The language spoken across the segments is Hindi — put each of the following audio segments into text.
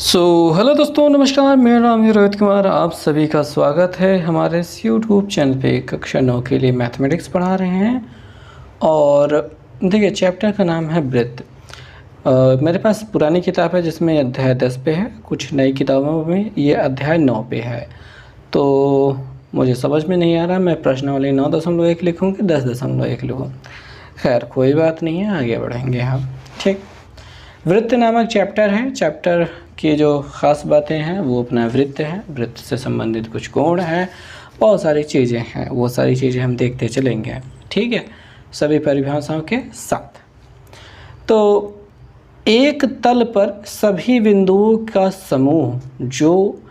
हेलो दोस्तों, नमस्कार। मेरा नाम है रोहित कुमार। आप सभी का स्वागत है हमारे इस यूट्यूब चैनल पे। कक्षा 9 के लिए मैथमेटिक्स पढ़ा रहे हैं और देखिए चैप्टर का नाम है वृत्त। मेरे पास पुरानी किताब है जिसमें अध्याय 10 पे है, कुछ नई किताबों में ये अध्याय 9 पे है। तो मुझे समझ में नहीं आ रहा मैं प्रश्नावली 9.1 लिखूँ कि 10.1 लिखूँ। खैर कोई बात नहीं है, आगे बढ़ेंगे हम। ठीक, वृत्त नामक चैप्टर है। चैप्टर की जो ख़ास बातें हैं वो अपना वृत्त है, वृत्त से संबंधित कुछ कोण हैं, बहुत सारी चीज़ें हैं, वो सारी चीज़ें हम देखते चलेंगे। ठीक है, सभी परिभाषाओं के साथ। तो एक तल पर सभी बिंदुओं का समूह जो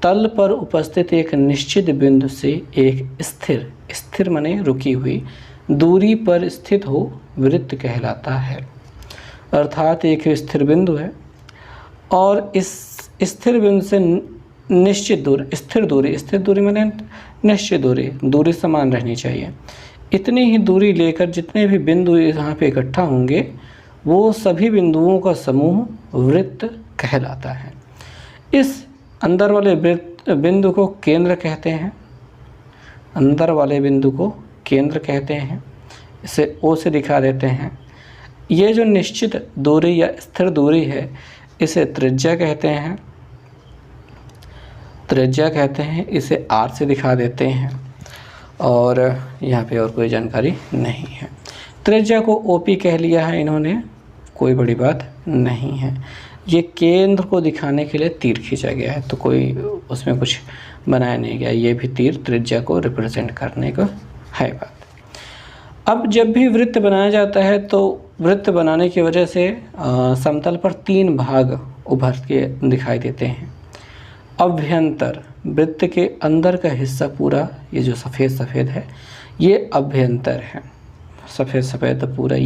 तल पर उपस्थित एक निश्चित बिंदु से एक स्थिर माने रुकी हुई दूरी पर स्थित हो वृत्त कहलाता है। अर्थात एक स्थिर बिंदु है और इस स्थिर बिंदु से निश्चित दूरी, स्थिर दूरी माने निश्चित दूरी समान रहनी चाहिए। इतनी ही दूरी लेकर जितने भी बिंदु यहाँ पे इकट्ठा होंगे वो सभी बिंदुओं का समूह वृत्त कहलाता है। इस अंदर वाले बिंदु को केंद्र कहते हैं, अंदर वाले बिंदु को केंद्र कहते हैं। इसे ओ से दिखा देते हैं। ये जो निश्चित दूरी या स्थिर दूरी है इसे त्रिज्या कहते हैं। इसे आर से दिखा देते हैं और यहाँ पे और कोई जानकारी नहीं है। त्रिज्या को ओपी कह लिया है इन्होंने, कोई बड़ी बात नहीं है। ये केंद्र को दिखाने के लिए तीर खींचा गया है, तो कोई उसमें कुछ बनाया नहीं गया। ये भी तीर त्रिज्या को रिप्रेजेंट करने को है बात। अब जब भी वृत्त बनाया जाता है तो वृत्त बनाने की वजह से समतल पर 3 भाग उभर के दिखाई देते हैं। अभ्यंतर, वृत्त के अंदर का हिस्सा पूरा, ये जो सफ़ेद है ये अभ्यंतर है। सफ़ेद पूरा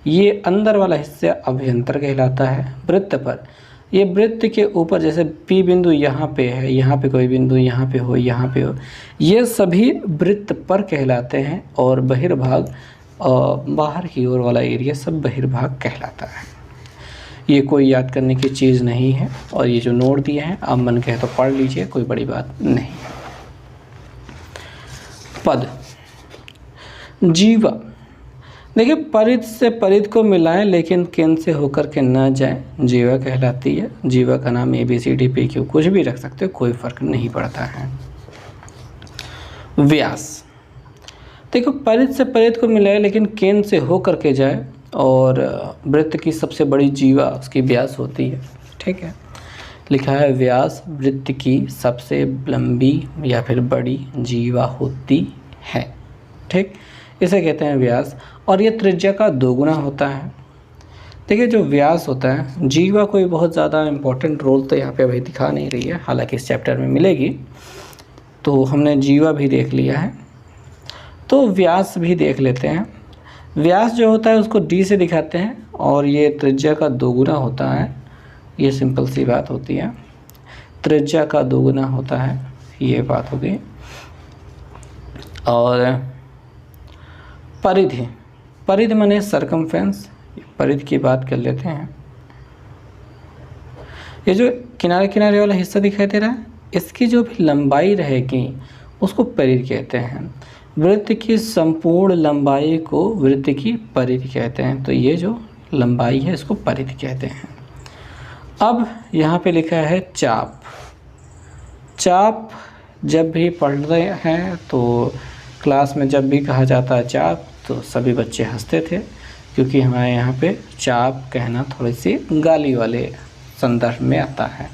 ये अंदर वाला हिस्सा अभ्यंतर कहलाता है। वृत्त पर, ये वृत्त के ऊपर जैसे P बिंदु यहाँ पे है, यहाँ पे कोई बिंदु यहाँ पे हो, ये सभी वृत्त पर कहलाते हैं। और बहिर्भाग, बाहर की ओर वाला एरिया सब बहिर्भाग कहलाता है। ये कोई याद करने की चीज़ नहीं है और ये जो नोट दिए हैं आप मन कहे तो पढ़ लीजिए, कोई बड़ी बात नहीं है। पद, जीवा, देखिए परिध से परिध को मिलाएं लेकिन केंद्र से होकर के न जाए, जीवा कहलाती है। जीवा का नाम ABCDPQ कुछ भी रख सकते हो, कोई फर्क नहीं पड़ता है। व्यास, देखो परिध से परिध को मिलाए लेकिन केंद्र से होकर के जाए और वृत्त की सबसे बड़ी जीवा उसकी व्यास होती है। ठीक है, लिखा है व्यास वृत्त की सबसे लंबी या फिर बड़ी जीवा होती है। ठीक, इसे कहते हैं व्यास और ये त्रिज्या का 2 गुना होता है। देखिए जो व्यास होता है, जीवा कोई बहुत ज़्यादा इम्पोर्टेंट रोल तो यहाँ पे अभी दिखा नहीं रही है, हालांकि इस चैप्टर में मिलेगी। तो हमने जीवा भी देख लिया है, तो व्यास भी देख लेते हैं। व्यास जो होता है उसको D से दिखाते हैं और ये त्रिज्या का 2 गुना होता है। ये सिंपल सी बात होती है, त्रिज्या का 2 गुना होता है, ये बात होगी। और परिध माने सरकमफेरेंस, परिध की बात कर लेते हैं। ये जो किनारे वाला हिस्सा दिखाई दे रहा है इसकी जो भी लंबाई रहेगी उसको परिध कहते हैं। वृत्त की संपूर्ण लंबाई को वृत्त की परिध कहते हैं। तो ये जो लंबाई है इसको परिध कहते हैं। अब यहाँ पे लिखा है चाप। चाप जब भी पढ़ रहे हैं तो क्लास में जब भी कहा जाता है चाप तो सभी बच्चे हंसते थे, क्योंकि हमारे यहाँ पे चाप कहना थोड़ी सी गाली वाले संदर्भ में आता है।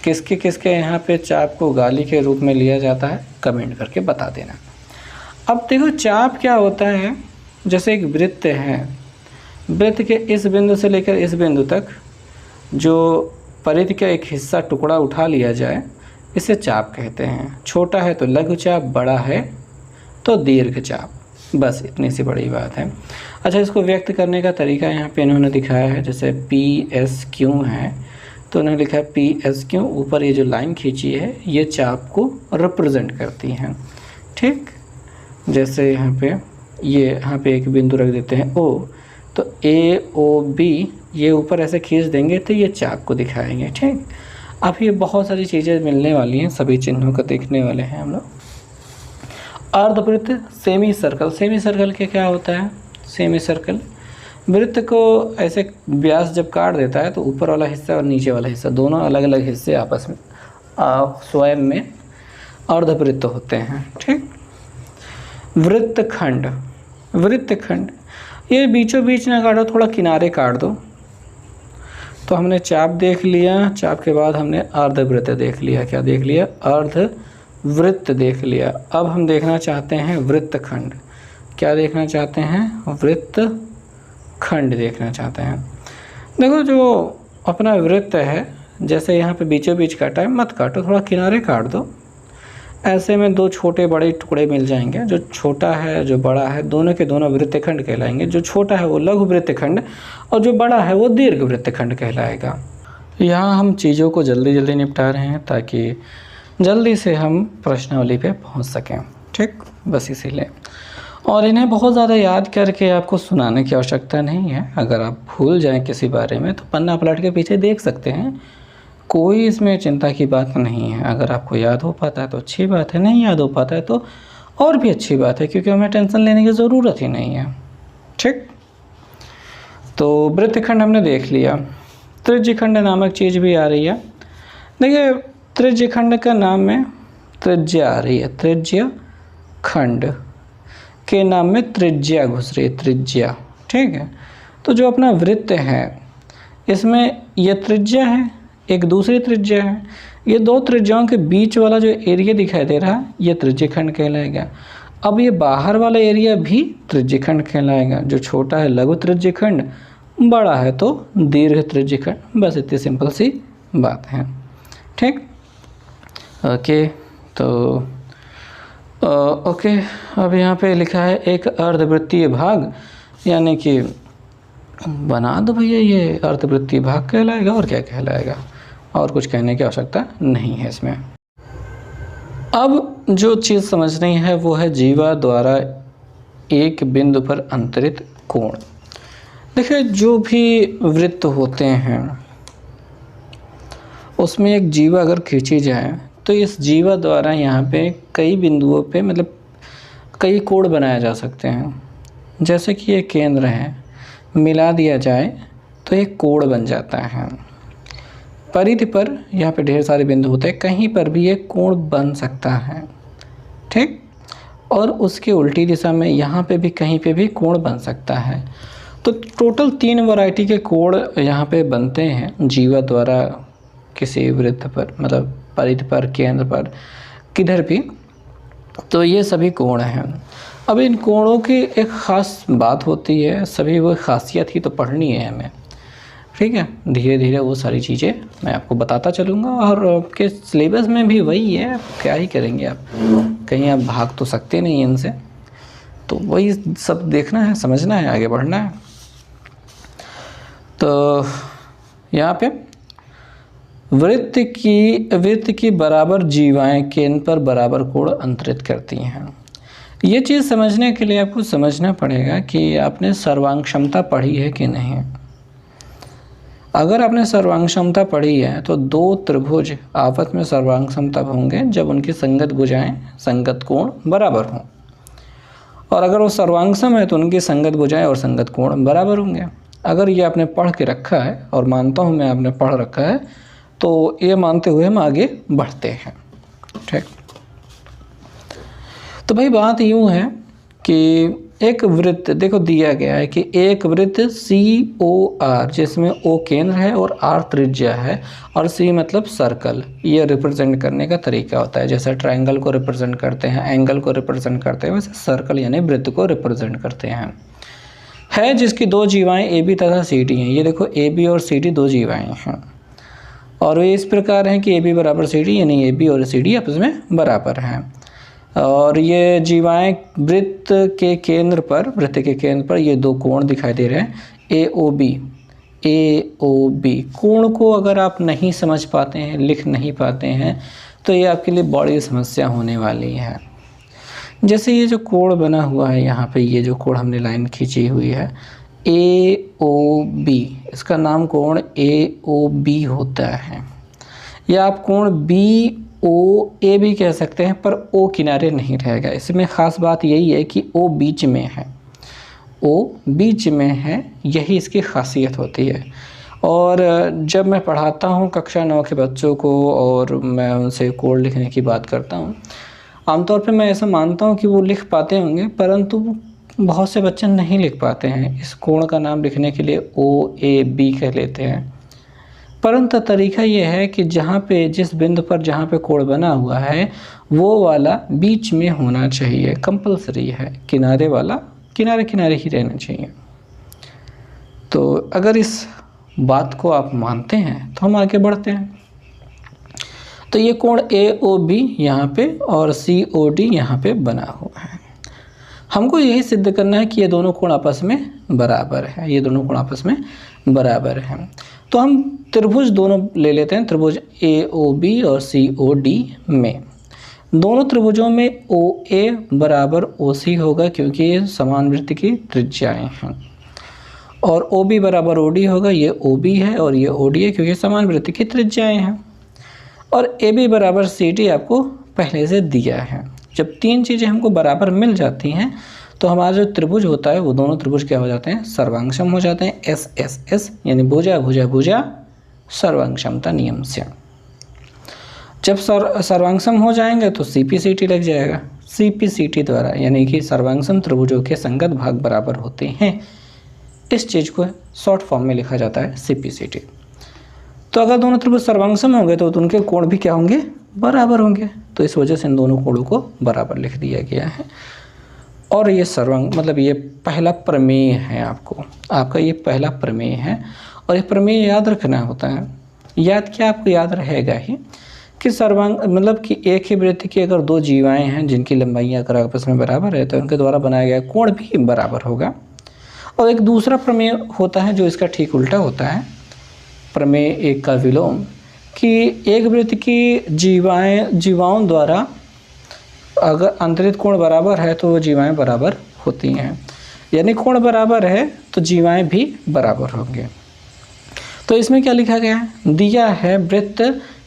किसके यहाँ पे चाप को गाली के रूप में लिया जाता है कमेंट करके बता देना। अब देखो चाप क्या होता है, जैसे एक वृत्त है, वृत्त के इस बिंदु से लेकर इस बिंदु तक जो परिध का एक हिस्सा टुकड़ा उठा लिया जाए इसे चाप कहते हैं। छोटा है तो लघु चाप, बड़ा है तो दीर्घ चाप, बस इतनी सी बड़ी बात है। अच्छा, इसको व्यक्त करने का तरीका यहाँ पे इन्होंने दिखाया है। जैसे PSQ है तो उन्होंने लिखा है PSQ, ऊपर ये जो लाइन खींची है ये चाप को रिप्रेजेंट करती हैं। ठीक, जैसे यहाँ पे एक बिंदु रख देते हैं O, तो AOB ये ऊपर ऐसे खींच देंगे तो ये चाप को दिखाएंगे। ठीक, अब ये बहुत सारी चीज़ें मिलने वाली हैं, सभी चिन्हों को देखने वाले हैं हम लोग। अर्धवृत्त, सेमी सर्कल। सेमी सर्कल के क्या होता है? सेमी सर्कल वृत्त को ऐसे व्यास जब काट देता है तो ऊपर वाला हिस्सा और नीचे वाला हिस्सा दोनों अलग अलग हिस्से आपस में स्वयं में अर्धवृत्त होते हैं। ठीक, वृत्तखंड। वृत्तखंड ये बीचों बीच ना काटो, थोड़ा किनारे काट दो। तो हमने चाप देख लिया, चाप के बाद हमने अर्धवृत्त देख लिया। क्या देख लिया? अर्धवृत्त देख लिया। अब हम देखना चाहते हैं वृत्तखंड। क्या देखना चाहते हैं? वृत्तखंड देखना चाहते हैं। देखो जो अपना वृत्त है, जैसे यहाँ पे बीचों बीच काटा है, मत काटो, थोड़ा किनारे काट दो। ऐसे में दो छोटे बड़े टुकड़े मिल जाएंगे। जो छोटा है जो बड़ा है दोनों के दोनों वृत्तखंड कहलाएंगे। जो छोटा है वो लघु वृत्तखंड और जो बड़ा है वो दीर्घ वृत्तखंड कहलाएगा। यहाँ हम चीज़ों को जल्दी जल्दी निपटा रहे हैं ताकि जल्दी से हम प्रश्नावली पे पहुँच सकें। ठीक, बस इसीलिए। और इन्हें बहुत ज़्यादा याद करके आपको सुनाने की आवश्यकता नहीं है। अगर आप भूल जाएं किसी बारे में तो पन्ना पलट के पीछे देख सकते हैं, कोई इसमें चिंता की बात नहीं है। अगर आपको याद हो पाता है तो अच्छी बात है, नहीं याद हो पाता है तो और भी अच्छी बात है, क्योंकि हमें टेंशन लेने की ज़रूरत ही नहीं है। ठीक, तो वृत्तखंड हमने देख लिया। त्रिज्यखंड नामक चीज़ भी आ रही है। देखिए त्रिज्यखंड का नाम में त्रिज्या आ रही है। त्रिज्यखंड के नाम में त्रिज्या घुस रही है, त्रिज्या। ठीक है, तो जो अपना वृत्त है इसमें यह त्रिज्या है, एक दूसरी त्रिज्या है। ये दो त्रिज्याओं के बीच वाला जो एरिया दिखाई दे रहा है ये त्रिज्यखंड कहलाएगा। अब ये बाहर वाला एरिया भी त्रिज्यखंड कहलाएगा। जो छोटा है लघु त्रिज्यखंड, बड़ा है तो दीर्घ त्रिज्यखंड। बस इतनी सिंपल सी बात है। ठीक, ओके। तो ओके, अब यहाँ पे लिखा है एक अर्धवृत्तीय भाग, यानी कि बना दो भैया, ये अर्धवृत्तीय भाग कहलाएगा। और क्या कहलाएगा? और कुछ कहने की आवश्यकता नहीं है इसमें। अब जो चीज़ समझनी है वो है जीवा द्वारा एक बिंदु पर अंतरित कोण। देखिए जो भी वृत्त होते हैं उसमें एक जीवा अगर खींची जाए तो इस जीवा द्वारा यहाँ पे कई बिंदुओं पे मतलब कई कोण बनाए जा सकते हैं। जैसे कि ये केंद्र है, मिला दिया जाए तो एक कोण बन जाता है। परिधि पर यहाँ पे ढेर सारे बिंदु होते हैं, कहीं पर भी एक कोण बन सकता है। ठीक, और उसके उल्टी दिशा में यहाँ पे भी कहीं पे भी कोण बन सकता है। तो टोटल 3 वैरायटी के कोण यहाँ पे बनते हैं जीवा द्वारा किसी वृत्त पर, मतलब परिधि पर, केंद्र पर, किधर भी। तो ये सभी कोण हैं। अब इन कोणों की एक ख़ास बात होती है, सभी वो खासियत ही तो पढ़नी है हमें। ठीक है, धीरे धीरे वो सारी चीज़ें मैं आपको बताता चलूँगा। और आपके सिलेबस में भी वही है, क्या ही करेंगे आप, कहीं आप भाग तो सकते नहीं इनसे। तो वही सब देखना है, समझना है, आगे बढ़ना है। तो यहाँ पे वृत्त की बराबर जीवाएं केंद्र पर बराबर कोण अंतरित करती हैं। ये चीज़ समझने के लिए आपको समझना पड़ेगा कि आपने सर्वांग क्षमता पढ़ी है कि नहीं। अगर आपने सर्वांग क्षमता पढ़ी है तो 2 त्रिभुज आपस में सर्वांग समतल होंगे जब उनकी संगत भुजाएं, संगत कोण बराबर हों। और अगर वो सर्वांगसम है तो उनकी संगत भुजाएं और संगत कोण बराबर होंगे। अगर ये आपने पढ़ के रखा है, और मानता हूँ मैं आपने पढ़ रखा है, तो ये मानते हुए हम आगे बढ़ते हैं। ठीक, तो भाई बात यूँ है कि एक वृत्त देखो दिया गया है कि एक वृत्त COR, जिसमें O केंद्र है और R त्रिज्या है और C मतलब सर्कल, ये रिप्रेजेंट करने का तरीका होता है। जैसे ट्रायंगल को रिप्रेजेंट करते हैं, एंगल को रिप्रेजेंट करते हैं, वैसे सर्कल यानी वृत्त को रिप्रेजेंट करते हैं। है जिसकी 2 जीवाएं AB तथा CD हैं। ये देखो AB और CD 2 जीवाएं हैं और वे इस प्रकार हैं कि AB बराबर CD, यानी AB और CD आपस में बराबर हैं। और ये जीवाएं वृत्त के केंद्र पर ये 2 कोण दिखाई दे रहे हैं AOB। कोण को अगर आप नहीं समझ पाते हैं, लिख नहीं पाते हैं, तो ये आपके लिए बड़ी समस्या होने वाली है। जैसे ये जो कोण बना हुआ है यहाँ पे, ये जो कोण हमने लाइन खींची हुई है, ए ओ बी, इसका नाम कोण ए ओ बी होता है, या आप कोण बी ओ ए भी कह सकते हैं, पर ओ किनारे नहीं रहेगा। इसमें ख़ास बात यही है कि ओ बीच में है, ओ बीच में है, यही इसकी खासियत होती है। और जब मैं पढ़ाता हूँ कक्षा 9 के बच्चों को और मैं उनसे कोड लिखने की बात करता हूँ, आमतौर पे मैं ऐसा मानता हूँ कि वो लिख पाते होंगे, परंतु बहुत से बच्चे नहीं लिख पाते हैं। इस कोण का नाम लिखने के लिए ओ ए बी कह लेते हैं, परंतु तरीका ये है कि जहाँ पे जिस बिंदु पर जहाँ पे कोण बना हुआ है वो वाला बीच में होना चाहिए, कंपलसरी है। किनारे वाला किनारे किनारे ही रहना चाहिए। तो अगर इस बात को आप मानते हैं तो हम आगे बढ़ते हैं। तो ये कोण ए ओ बी यहाँ पे और सी ओ डी यहाँ पे बना हुआ है। हमको यही सिद्ध करना है कि ये दोनों कोण आपस में बराबर है, ये दोनों कोण आपस में बराबर हैं। तो हम त्रिभुज दोनों ले लेते हैं, त्रिभुज ए ओ बी और सी ओ डी में। दोनों त्रिभुजों में ओ ए बराबर ओ सी होगा क्योंकि ये समान वृत्त की त्रिज्याएँ हैं, और ओ बी बराबर ओ डी होगा, ये ओ बी है और ये ओ डी है क्योंकि समान वृत्त की त्रिज्याएँ हैं। और ए बी बराबर सी डी आपको पहले से दिया है। जब तीन चीज़ें हमको बराबर मिल जाती हैं तो हमारा जो त्रिभुज होता है वो दोनों त्रिभुज क्या हो जाते हैं, सर्वांगसम हो जाते हैं। एस एस एस यानी भुजा भुजा भुजा सर्वांगसमता नियम से। जब सर्वांगसम हो जाएंगे तो सी पी सी टी लग जाएगा। सी पी सी टी द्वारा यानी कि सर्वांगसम त्रिभुजों के संगत भाग बराबर होते हैं, इस चीज़ को शॉर्ट फॉर्म में लिखा जाता है सी पी सी टी। तो अगर दोनों त्रिभुज सर्वांगसम होंगे तो उनके कोण भी क्या होंगे, बराबर होंगे। तो इस वजह से इन दोनों कोणों को बराबर लिख दिया गया है। और ये सर्वांग मतलब ये पहला प्रमेय है, आपका ये पहला प्रमेय है। और ये प्रमेय याद रखना होता है। याद क्या, आपको याद रहेगा ही कि सर्वांग मतलब कि एक ही वृत्त की अगर दो जीवाएँ हैं जिनकी लंबाइयाँ अगर आपस में बराबर है तो उनके द्वारा बनाया गया कोण भी बराबर होगा। और एक दूसरा प्रमेय होता है जो इसका ठीक उल्टा होता है, प्रमेय एक का विलोम, कि एक वृत्त की जीवाओं द्वारा अगर अंतरित कोण बराबर है तो वो जीवाएँ बराबर होती हैं, यानी कोण बराबर है तो जीवाएँ भी बराबर होंगे। तो इसमें क्या लिखा गया है, दिया है वृत्त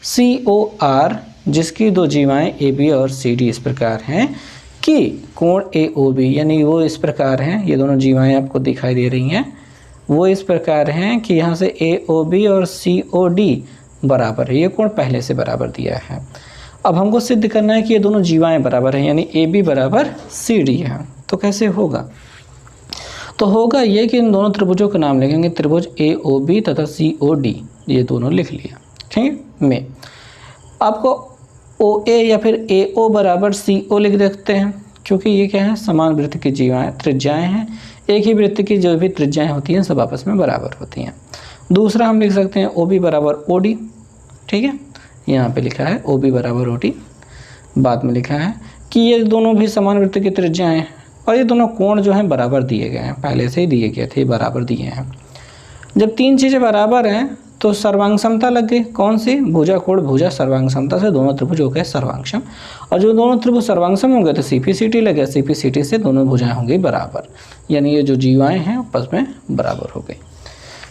सी ओ आर जिसकी दो जीवाएँ ए बी और सी डी इस प्रकार हैं कि कोण ए ओ बी, यानी वो इस प्रकार हैं, ये दोनों जीवाएँ आपको दिखाई दे रही हैं, वो इस प्रकार हैं कि यहाँ से ए ओ बी और सी ओ डी बराबर है। ये कोण पहले से बराबर दिया है। अब हमको सिद्ध करना है कि ये दोनों जीवाएँ बराबर हैं, यानी ए बी बराबर सी डी है। तो कैसे होगा, तो होगा ये कि इन दोनों त्रिभुजों का नाम लिखेंगे, त्रिभुज ए ओ बी तथा सी ओ डी, ये दोनों लिख लिया। ठीक में आपको ओ ए या फिर ए ओ बराबर सी ओ लिख देते हैं क्योंकि ये क्या है, समान वृत्त की जीवाएँ त्रिज्याएँ हैं। एक ही वृत्त की जो भी त्रिज्याएँ होती हैं सब आपस में बराबर होती हैं। दूसरा हम लिख सकते हैं ओ बी बराबर ओ डी। ठीक है, यहाँ पे लिखा है ओ बी बराबर ओ डी, बाद में लिखा है कि ये दोनों भी समान वृत्त की त्रिज्याएँ हैं और ये दोनों कोण जो हैं बराबर दिए गए हैं, पहले से ही दिए गए थे, बराबर दिए हैं। जब तीन चीज़ें बराबर हैं तो सर्वांग समता लग गई। कौन सी, भुजा कोण भुजा सर्वांग समता से दोनों त्रिभुज हो गए सर्वांगसम, और जो दोनों त्रिभुज सर्वांगसम होंगे तो सी पी सी टी लगे, सी पी सी टी से दोनों भुजाएं होंगी बराबर, यानी ये जो जीवाएँ हैं आपस में बराबर हो गई।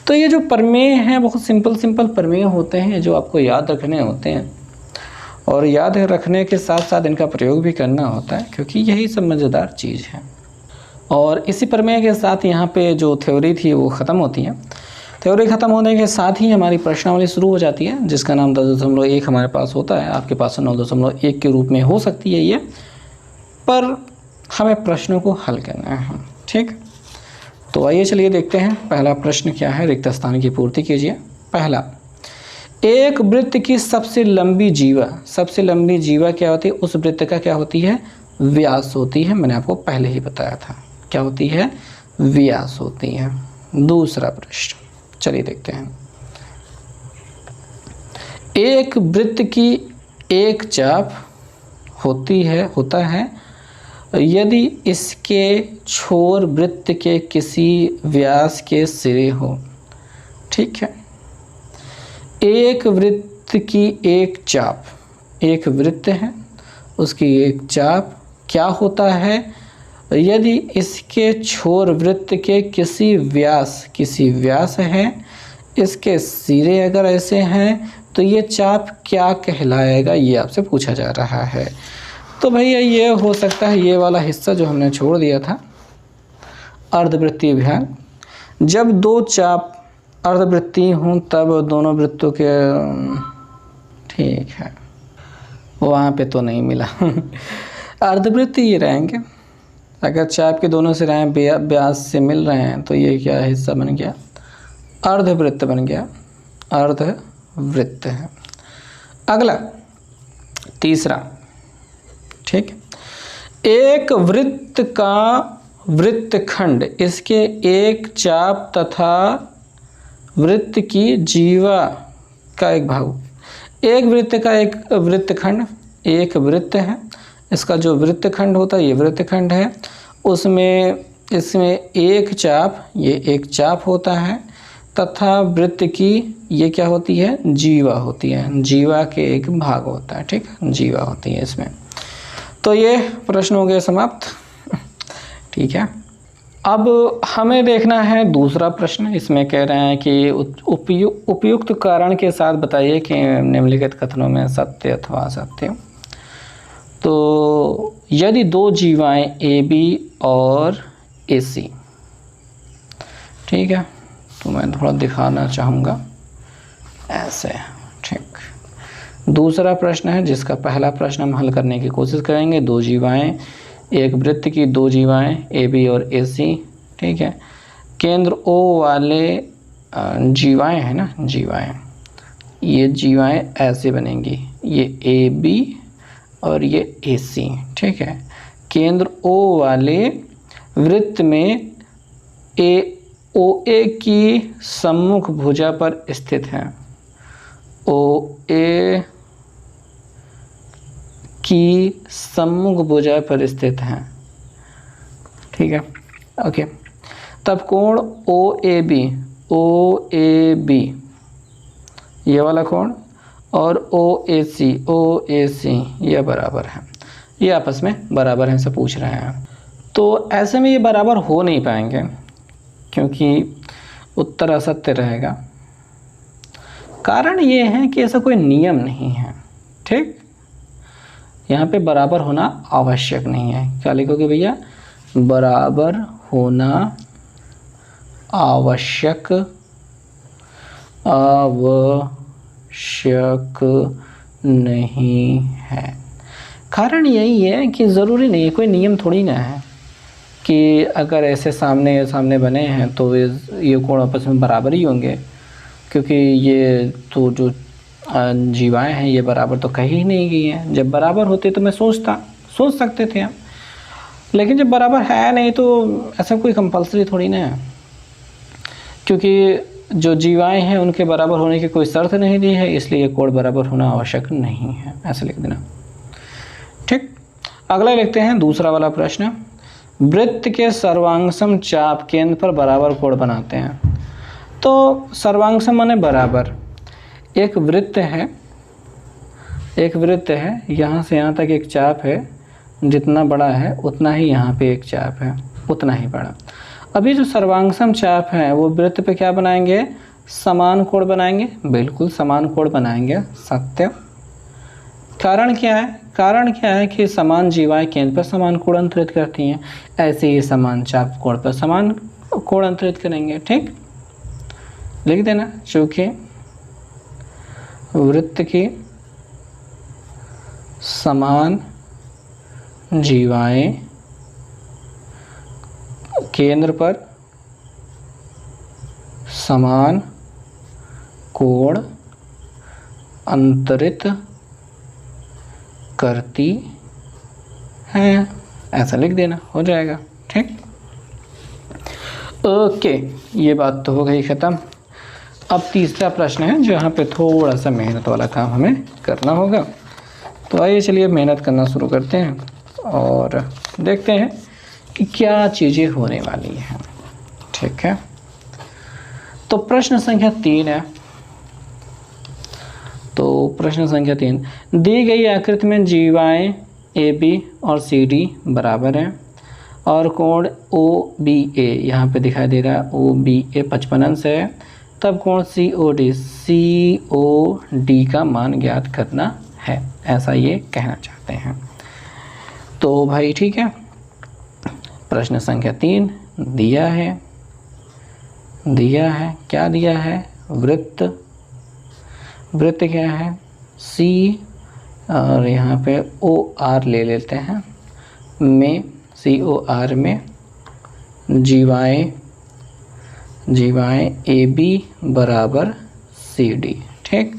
तो ये जो प्रमेय हैं बहुत सिंपल प्रमेय होते हैं जो आपको याद रखने होते हैं, और याद रखने के साथ साथ इनका प्रयोग भी करना होता है क्योंकि यही सब मज़ेदार चीज़ है। और इसी प्रमेय के साथ यहाँ पे जो थ्योरी थी वो ख़त्म होती है। थ्योरी ख़त्म होने के साथ ही हमारी प्रश्नावली शुरू हो जाती है जिसका नाम 10.1 हमारे पास होता है। आपके पास 9.1 के रूप में हो सकती है ये, पर हमें प्रश्नों को हल करना है। ठीक, तो आइए चलिए देखते हैं पहला प्रश्न क्या है, रिक्त स्थान की पूर्ति कीजिए। पहला, एक वृत्त की सबसे लंबी जीवा क्या होती है, उस वृत्त का क्या होती है, व्यास होती है। मैंने आपको पहले ही बताया था क्या होती है, व्यास होती है। दूसरा प्रश्न चलिए देखते हैं, एक वृत्त की एक चाप होता है यदि इसके छोर वृत्त के किसी व्यास के सिरे हो। ठीक है, एक वृत्त की एक चाप, एक वृत्त है उसकी एक चाप क्या होता है, यदि इसके छोर वृत्त के किसी व्यास है, इसके सिरे अगर ऐसे हैं तो ये चाप क्या कहलाएगा, ये आपसे पूछा जा रहा है। तो भैया ये हो सकता है ये वाला हिस्सा जो हमने छोड़ दिया था, अर्धवृत्तीय भाग। जब दो चाप अर्धवृत्तीय हों तब दोनों वृत्तों के, ठीक है, वहाँ पे तो नहीं मिला अर्धवृत्तीय रहेंगे। अगर चाप के दोनों सिराएं व्यास से मिल रहे हैं तो ये क्या हिस्सा बन गया, अर्धवृत्त बन गया, अर्धवृत्त है। अगला तीसरा, ठीक, एक वृत्त का वृत्तखंड इसके एक चाप तथा वृत्त की जीवा का एक भाग। एक वृत्त का एक वृत्तखंड, एक वृत्त है, इसका जो वृत्तखंड होता है ये वृत्तखंड है, उसमें इसमें एक चाप, ये एक चाप होता है, तथा वृत्त की ये क्या होती है, जीवा होती है, जीवा के एक भाग होता है, ठीक है, जीवा होती है इसमें। तो ये प्रश्न हो गया समाप्त, ठीक है। अब हमें देखना है दूसरा प्रश्न। इसमें कह रहे हैं कि उपयुक्त कारण के साथ बताइए कि निम्नलिखित कथनों में सत्य अथवा असत्य। तो यदि दो जीवाएं ए बी और ए सी, ठीक है, तो मैं थोड़ा दिखाना चाहूँगा ऐसे, ठीक। दूसरा प्रश्न है जिसका पहला प्रश्न हम हल करने की कोशिश करेंगे। दो जीवाएं, एक वृत्त की दो जीवाएं ए बी और ए सी, ठीक है, केंद्र ओ वाले जीवाएं है ना, जीवाएं, ये जीवाएं ऐसे बनेंगी, ये ए बी और ये ए सी, ठीक है। केंद्र ओ वाले वृत्त में ओ ए की सम्मुख भुजा पर स्थित है, ओ ए की सम्मुख भुजा पर स्थित है, ठीक है, ओके। तब कोण ओ ए बी ये वाला कोण और ओ ए सी ये बराबर है, ये आपस में बराबर हैं, से पूछ रहे हैं। तो ऐसे में ये बराबर हो नहीं पाएंगे क्योंकि उत्तर असत्य रहेगा। कारण ये है कि ऐसा कोई नियम नहीं है, ठीक, यहाँ पे बराबर होना आवश्यक नहीं है। क्या लिखोगे भैया, बराबर होना आवश्यक नहीं है। कारण यही है कि ज़रूरी नहीं है, कोई नियम थोड़ी ना है कि अगर ऐसे सामने बने हैं तो ये कोण आपस में बराबर ही होंगे, क्योंकि ये तो जो जीवाएं हैं ये बराबर तो कही ही नहीं गई हैं। जब बराबर होते तो मैं सोच सकते थे हम, लेकिन जब बराबर है नहीं तो ऐसा कोई कंपलसरी थोड़ी ना है, क्योंकि जो जीवाएं हैं उनके बराबर होने की कोई शर्त नहीं दी है, इसलिए कोण बराबर होना आवश्यक नहीं है, ऐसा लिख देना, ठीक। अगला लिखते हैं दूसरा वाला प्रश्न। वृत्त के सर्वांगसम चाप केंद्र पर बराबर कोण बनाते हैं। तो सर्वांगसम माने बराबर। एक वृत्त है, यहाँ से यहाँ तक एक चाप है, जितना बड़ा है उतना ही यहाँ पे एक चाप है, उतना ही बड़ा। अभी जो सर्वांगसम चाप है वो वृत्त पे क्या बनाएंगे, समान कोण बनाएंगे, बिल्कुल समान कोण बनाएंगे, सत्य। कारण क्या है, कारण क्या है कि समान जीवाएं केंद्र पर समान कोण अंतरित करती हैं, ऐसे ही समान चाप कोण पर समान कोण अंतरित करेंगे, ठीक। लिख देना, चूँकि वृत्त की समान जीवाएं केंद्र पर समान कोण अंतरित करती हैं, ऐसा लिख देना, हो जाएगा, ठीक। ओके, ये बात तो हो गई ख़त्म। अब तीसरा प्रश्न है जहाँ पे थोड़ा सा मेहनत वाला काम हमें करना होगा। तो आइए चलिए मेहनत करना शुरू करते हैं और देखते हैं कि क्या चीज़ें होने वाली हैं, ठीक है। तो प्रश्न संख्या 3 है। तो प्रश्न संख्या 3, दी गई आकृति में जीवाएं ए बी और सी डी बराबर हैं और कोण ओ बी ए यहाँ पे दिखाई दे रहा है, ओ बी ए 55 अंश है, तब कोण सी ओ डी का मान ज्ञात करना है, ऐसा ये कहना चाहते हैं। तो भाई ठीक है, प्रश्न संख्या 3 दिया है क्या दिया है, वृत्त क्या है सी, और यहाँ पे ओ आर ले लेते हैं, में सी ओ आर में जीवाएँ ए बी बराबर सी डी, ठीक।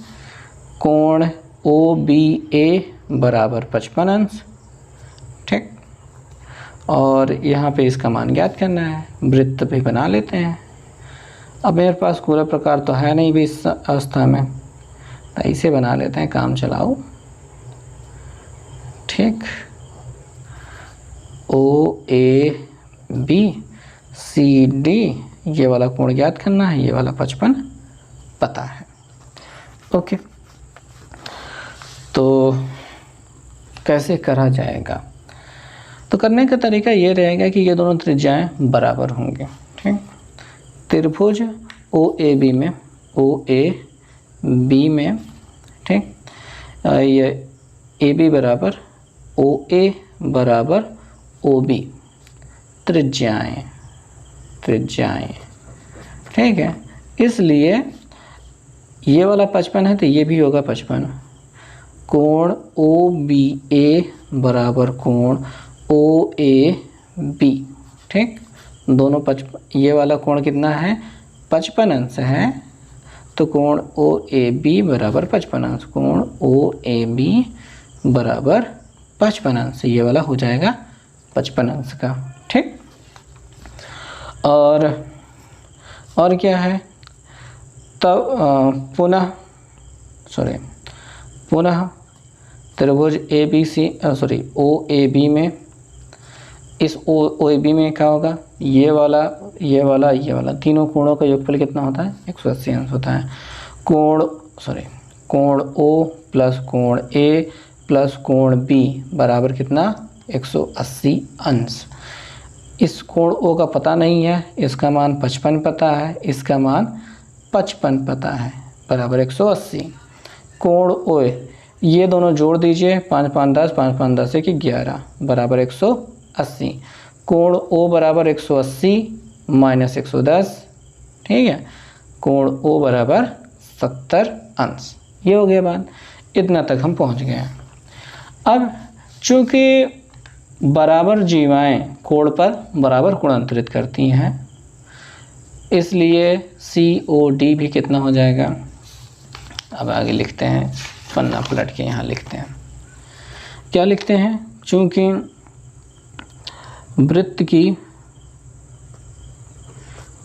कोण ओ बी ए बराबर 55 अंश, ठीक। और यहाँ पे इसका मान ज्ञात करना है, वृत्त भी बना लेते हैं। अब मेरे पास पूरा प्रकार तो है नहीं भी इस अवस्था में, तो इसे बना लेते हैं काम चलाओ, ठीक। ओ ए बी सी डी, ये वाला कोण ज्ञात करना है, ये वाला 55 पता है। ओके, तो कैसे करा जाएगा, तो करने का तरीका ये रहेगा कि ये दोनों त्रिज्याएं बराबर होंगे, ठीक। त्रिभुज ओ ए बी में, ठीक, ये ए बी बराबर ओ ए बराबर ओ बी, त्रिज्याएं, ठीक है। इसलिए ये वाला 55 है तो ये भी होगा 55। कोण ओ बी ए बराबर कोण ओ ए बी, ठीक। दोनों 55, ये वाला कोण कितना है 55 अंश है, तो कोण ओ ए बी बराबर 55 अंश, कोण ओ ए बी बराबर 55 अंश, ये वाला हो जाएगा 55 अंश का, ठीक। और क्या है, तब पुनः त्रिभुज ए B C O A B में, इस ओ ए बी में क्या होगा, ये वाला तीनों कोणों का योगफल कितना होता है 180 अंश होता है। कोण ओ प्लस कोण ए प्लस कोण बी बराबर कितना 180 अंश। इस कोण ओ का पता नहीं है, इसका मान 55 पता है, इसका मान 55 पता है, बराबर 180। कोण ओ ये दोनों जोड़ दीजिए, 5 5 10, 5 5 10 1 11 बराबर 180। कोण ओ बराबर 180 माइनस 110, ठीक है। कोण ओ बराबर 70 अंश। ये हो गया बात, इतना तक हम पहुंच गए हैं। अब चूँकि बराबर जीवाएं कोण पर बराबर कोण अंतरित करती हैं, इसलिए COD भी कितना हो जाएगा। अब आगे लिखते हैं, पन्ना पलट के यहाँ लिखते हैं, क्या लिखते हैं, चूँकि वृत्त की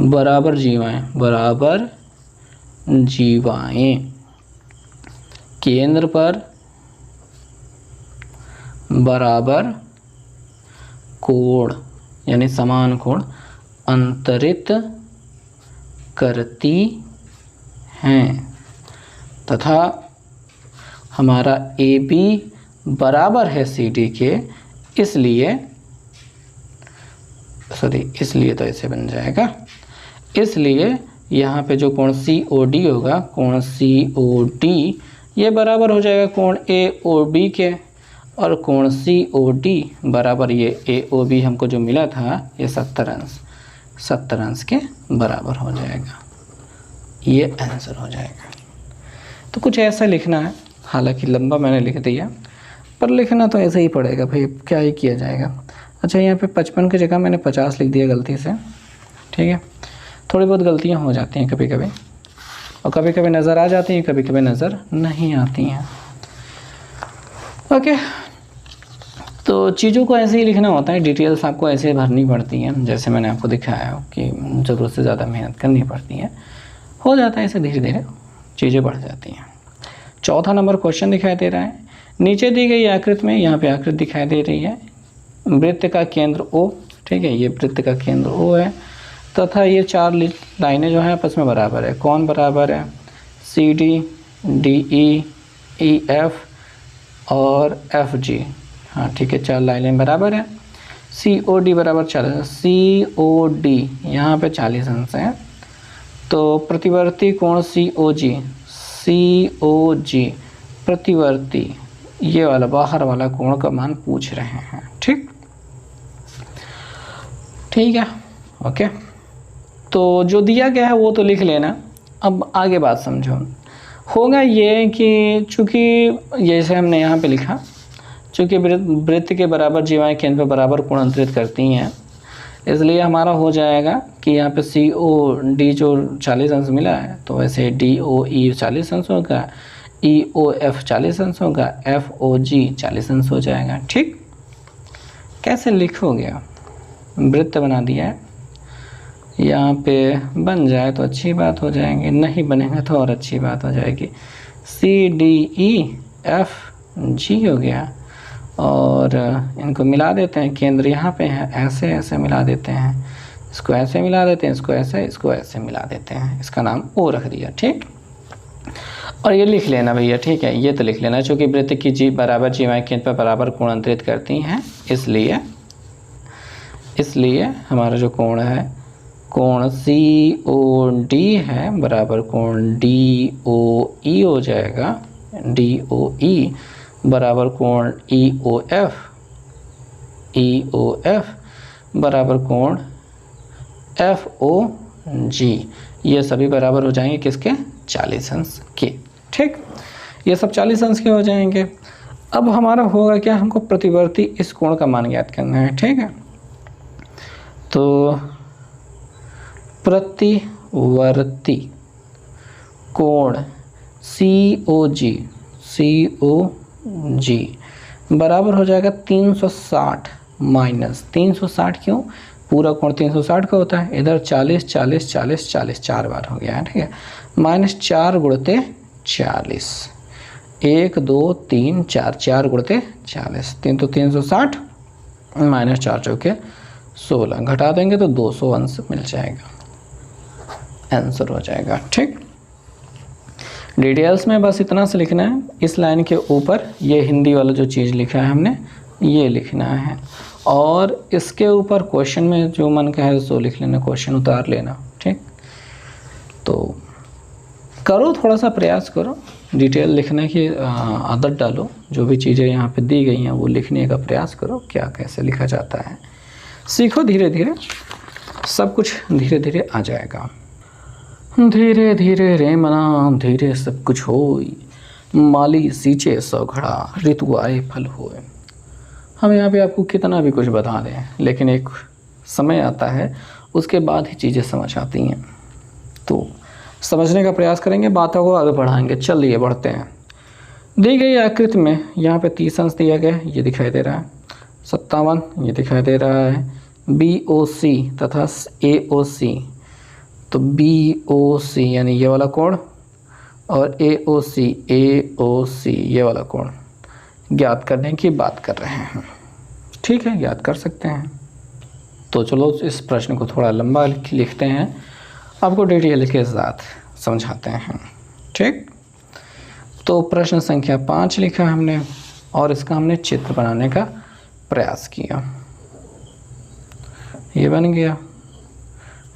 बराबर जीवाएं केंद्र पर बराबर कोण यानी समान कोण अंतरित करती हैं तथा हमारा AB बराबर है CD के, इसलिए तो ऐसे बन जाएगा। इसलिए यहाँ पे जो कोण COD होगा, कोण COD ये बराबर हो जाएगा कोण AOB के, और कोण COD बराबर ये AOB हमको जो मिला था ये 70 अंश के बराबर हो जाएगा। ये आंसर हो जाएगा। तो कुछ ऐसा लिखना है, हालांकि लंबा मैंने लिख दिया, पर लिखना तो ऐसे ही पड़ेगा भाई, क्या ही किया जाएगा। अच्छा, यहाँ पे 55 की जगह मैंने 50 लिख दिया गलती से, ठीक है। थोड़ी बहुत गलतियाँ हो जाती हैं कभी कभी, और कभी कभी नज़र आ जाती हैं, कभी कभी नज़र नहीं आती हैं। ओके, तो चीज़ों को ऐसे ही लिखना होता है, डिटेल्स आपको ऐसे भरनी पड़ती हैं, जैसे मैंने आपको दिखाया कि ज़रूरत से ज़्यादा मेहनत करनी पड़ती है। हो जाता है ऐसे, धीरे धीरे चीज़ें बढ़ जाती हैं। चौथा नंबर क्वेश्चन दिखाई दे रहा है, नीचे दी गई आकृति में, यहाँ पे आकृति दिखाई दे रही है, वृत्त का केंद्र O, ठीक है, ये वृत्त का केंद्र O है, तथा ये 4 लाइनें जो हैं आपस में बराबर है। कौन बराबर है? CD, DE, EF और FG। हाँ ठीक है, 4 लाइनें बराबर है। COD बराबर 40, COD यहाँ पे 40 अंश है, तो प्रतिवर्ती कोण COG प्रतिवर्ती ये वाला बाहर वाला कोण का मान पूछ रहे हैं। ठीक है, ओके। तो जो दिया गया है वो तो लिख लेना। अब आगे बात समझो। होगा ये कि चूँकि जैसे हमने यहाँ पे लिखा, चूँकि वृत्त के बराबर जीवाएं केंद्र पर बराबर कोण अंतरित करती हैं, इसलिए हमारा हो जाएगा कि यहाँ पे COD जो 40 अंश मिला है, तो वैसे DOE 40 अंश होगा, EOF 40 अंश होगा, FOG 40 अंश हो जाएगा। ठीक, कैसे लिखोगे? वृत्त बना दिया है, यहाँ पे बन जाए तो अच्छी बात हो जाएगी, नहीं बनेगा तो और अच्छी बात हो जाएगी। CDEFG हो गया, और इनको मिला देते हैं, केंद्र यहाँ पे है, ऐसे ऐसे मिला देते हैं, इसको ऐसे मिला देते हैं, इसको ऐसे मिला देते हैं, इसका नाम O रख दिया। ठीक, और ये लिख लेना भैया। ठीक है, ये तो लिख लेना, चूँकि वृत्त की जी बराबर जीवाएं केंद्र पर बराबर कोण अंतरित करती हैं, इसलिए हमारा जो कोण है, कोण COD है बराबर कोण DOE हो जाएगा, DOE बराबर कोण EOF बराबर कोण FOG, ये सभी बराबर हो जाएंगे किसके? 40 अंश के। ठीक, ये सब 40 अंश के हो जाएंगे। अब हमारा होगा क्या, हमको प्रतिवर्ती इस कोण का मान ज्ञात करना है। ठीक है, तो प्रतिवर्ती कोण COG बराबर हो जाएगा 360 माइनस 360। क्यों? पूरा कोण 360 का होता है, इधर 40 40 40 40 4 बार हो गया है। ठीक है, माइनस 4 गुणते 40, 1 2 3 4, 4 गुणते 40, 3 तो 360 माइनस 4 चौके 16, घटा देंगे तो 200 अंश मिल जाएगा, आंसर हो जाएगा। ठीक, डिटेल्स में बस इतना से लिखना है। इस लाइन के ऊपर ये हिंदी वाला जो चीज़ लिखा है हमने, ये लिखना है, और इसके ऊपर क्वेश्चन में जो मन का है सो लिख लेना, क्वेश्चन उतार लेना। ठीक, तो करो, थोड़ा सा प्रयास करो, डिटेल लिखने की आदत डालो, जो भी चीज़ें यहाँ पे दी गई हैं वो लिखने का प्रयास करो, क्या कैसे लिखा जाता है सीखो, धीरे धीरे सब कुछ धीरे धीरे आ जाएगा। धीरे धीरे रे मना धीरे सब कुछ होई, माली सींचे सौ घड़ा ऋतु आए फल होए। हम यहाँ पे आपको कितना भी कुछ बता दें, लेकिन एक समय आता है उसके बाद ही चीज़ें समझ आती हैं, तो समझने का प्रयास करेंगे, बातों को आगे बढ़ाएंगे। चलिए बढ़ते हैं। दी गई आकृति में यहाँ पे 30 अंश दिया गया है, ये दिखाई दे रहा है, 57 ये दिखाई दे रहा है, BOC तथा AOC, तो BOC यानी ये वाला कोण और AOC ये वाला कोण ज्ञात करने की बात कर रहे हैं। ठीक है, ज्ञात कर सकते हैं। तो चलो इस प्रश्न को थोड़ा लंबा लिखते हैं, आपको डिटेल के साथ समझाते हैं। ठीक, तो प्रश्न संख्या 5 लिखा हमने, और इसका हमने चित्र बनाने का प्रयास किया। ये बन गया,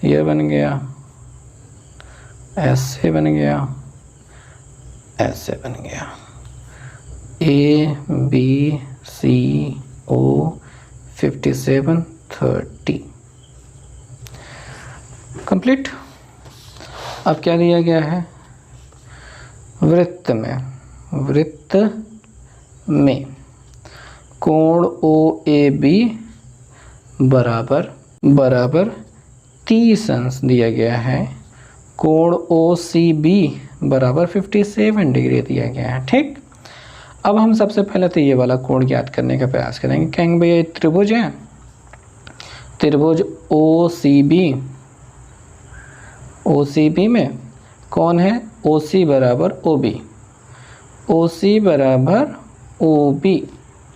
ये बन गया, ऐसे बन गया, ऐसे बन गया, ABCO 57 30 कंप्लीट। अब क्या दिया गया है, वृत्त में कोण OAB बराबर 30 अंश दिया गया है, कोण OCB बराबर 57 डिग्री दिया गया है। ठीक, अब हम सबसे पहले तो ये वाला कोण ज्ञात करने का प्रयास करेंगे। कहेंगे भैया त्रिभुज है, त्रिभुज OCB में कौन है, OC बराबर OB,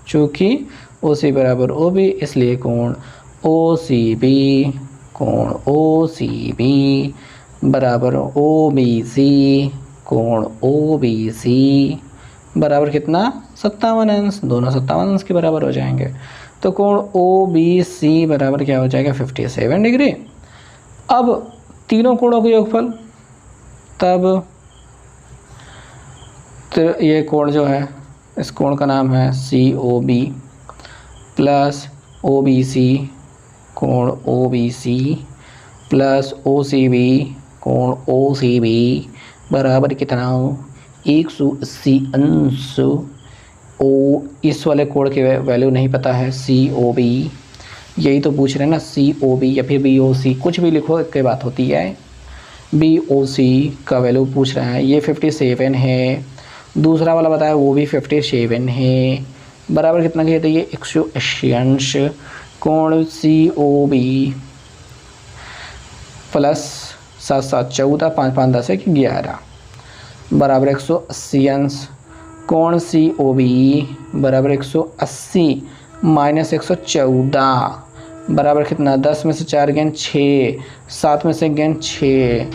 चूँकि OC बराबर OB इसलिए कोण OCB बराबर OBC, कोण OBC बराबर कितना, 57 अंश, दोनों 57 अंश के बराबर हो जाएंगे। तो कोण ओ बी सी बराबर क्या हो जाएगा 57 डिग्री। अब तीनों कोणों का योगफल, तब तो ये कोण जो है इस कोण का नाम है C O B plus O B C कोण O B C plus O C B कोण ओ सी बी बराबर कितना 180 अंश। ओ इस वाले कोण के वैल्यू नहीं पता है, सी ओ बी, यही तो पूछ रहे हैं ना, सी ओ बी या फिर बी ओ सी, कुछ भी लिखो एक ही बात होती है। बी ओ सी का वैल्यू पूछ रहा है, ये 57 है, दूसरा वाला बताया वो भी 57 है, बराबर कितना किया, तो ये 180 अंश कोण सी ओ बी प्लस 7 7 14 5 5 10 11 बराबर 180 अंश कोण सी ओ बी बराबर 180 माइनस 114 बराबर कितना, 10 में से 4 गेंद 6, 7 में से गेंद 6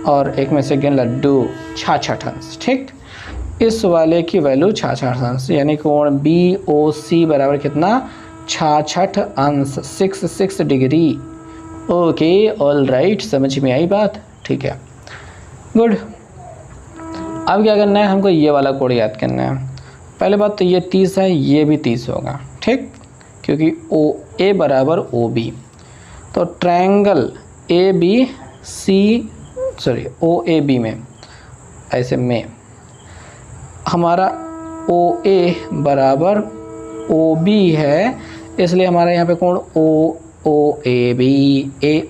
और 1 में से गेंद लड्डू 66 अंश। ठीक, इस वाले की वैल्यू 66 अंश, यानी कोण बी ओ सी बराबर कितना 66 अंश 66 डिग्री। ओके ऑल राइट, समझ में आई बात, ठीक है गुड। अब क्या करना है, हमको ये वाला कोण याद करना है। पहले बात तो ये 30 है, ये भी 30 होगा, ठीक, क्योंकि ओ ए बराबर ओ बी, तो triangle A B C sorry O A B में ऐसे में हमारा ओ ए बराबर ओ बी है, इसलिए हमारा यहाँ पे कोण ओ ए बी ए,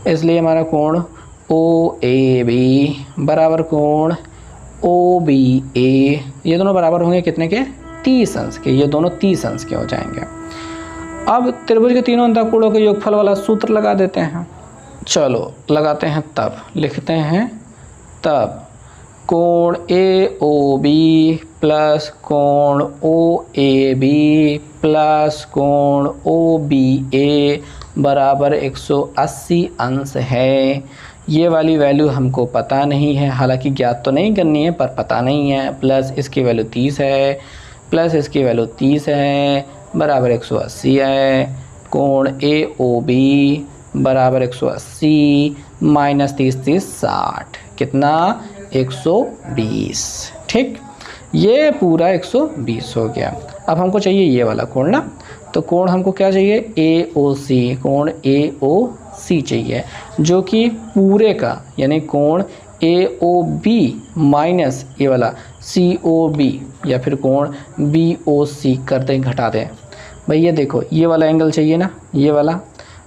इसलिए हमारा कोण ओ ए बी बराबर कोण ओ बी ए, ये दोनों बराबर होंगे कितने के 30 अंश के, ये दोनों 30 अंश के हो जाएंगे। अब त्रिभुज के तीनों अंतःकोणों के योगफल वाला सूत्र लगा देते हैं, चलो लगाते हैं, तब लिखते हैं तब कोण ए ओ बी प्लस कोण ओ ए बी प्लस कोण ओ बी ए बराबर 180 अंश है। ये वाली वैल्यू हमको पता नहीं है, हालांकि ज्ञात तो नहीं करनी है पर पता नहीं है, प्लस इसकी वैल्यू 30 है प्लस इसकी वैल्यू 30 है बराबर 180 है। कोण ए ओ बी बराबर 180 माइनस 30 30 60 कितना 120। ठीक, ये पूरा 120 हो गया। अब हमको चाहिए ये वाला कोण ना, तो कोण हमको क्या चाहिए ए ओ सी, कोण ए ओ सी चाहिए, जो कि पूरे का यानी कोण ए ओ बी माइनस ये वाला सी ओ बी या फिर कोण बी ओ सी कर दें, घटा दें। भाई ये देखो ये वाला एंगल चाहिए ना, ये वाला,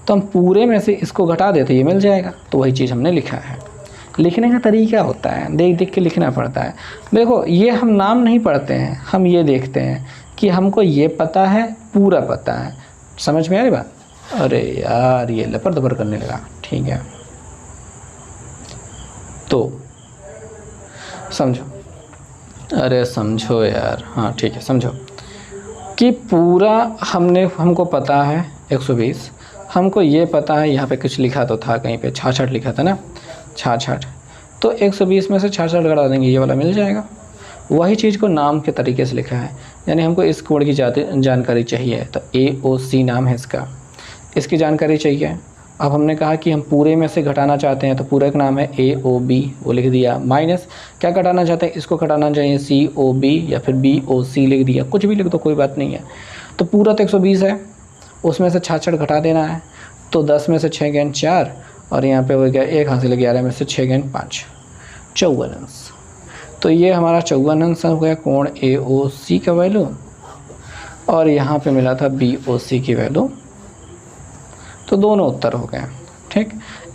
तो हम पूरे में से इसको घटा देते ये मिल जाएगा, तो वही चीज़ हमने लिखा है। लिखने का तरीका होता है, देख देख के लिखना पड़ता है। देखो ये हम नाम नहीं पढ़ते हैं, हम ये देखते हैं कि हमको ये पता है, पूरा पता है। समझ में आ रही बात? अरे यार ये लपर दपर करने लगा, ठीक है तो समझो, अरे समझो यार, हाँ ठीक है समझो कि पूरा हमको पता है 120, हमको ये पता है, यहाँ पे कुछ लिखा तो था कहीं पे 66 लिखा था ना, 66, तो 120 में से 66 घटा देंगे, ये वाला मिल जाएगा। वही चीज़ को नाम के तरीके से लिखा है, यानी हमको इस कोण की जानकारी चाहिए, तो ए ओ सी नाम है इसका, इसकी जानकारी चाहिए। अब हमने कहा कि हम पूरे में से घटाना चाहते हैं, तो पूरे का नाम है ए ओ बी, वो लिख दिया, माइनस क्या घटाना चाहते हैं, इसको घटाना चाहिए सी ओ बी या फिर बी ओ सी लिख दिया, कुछ भी लिख दो कोई बात नहीं है। तो पूरा तो 120 है, उसमें से 66 घटा देना है, तो 10 में से 6 गेंद 4 और यहाँ पे हो गया 1 हासिल 11 में से 6 गेंद 5, 54 अंश। तो ये हमारा 54 अंश हो गया कोण ए ओ सी का वैल्यू, और यहाँ पे मिला था बी ओ सी की वैल्यू, तो दोनों उत्तर हो गए। ठीक,